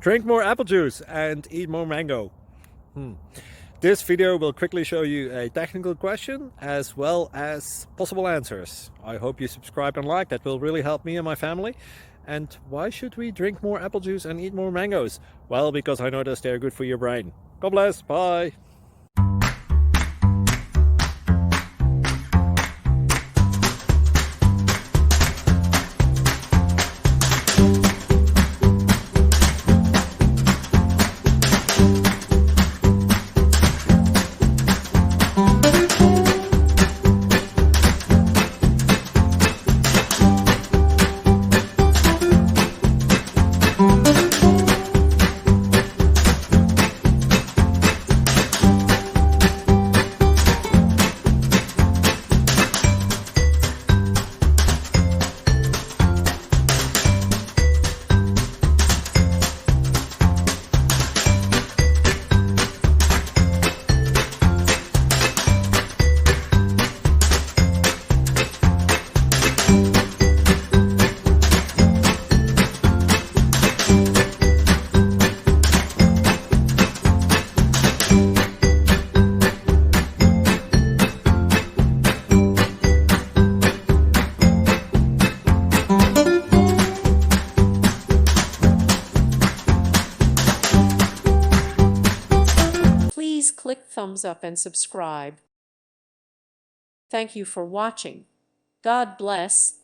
Drink more apple juice and eat more mango. This video will quickly show you a technical question as well as possible answers. I hope you subscribe and like, that will really help me and my family. And why should we drink more apple juice and eat more mangoes? Well, because I noticed they're good for your brain. God bless, bye! Please click thumbs up and subscribe. Thank you for watching. God bless.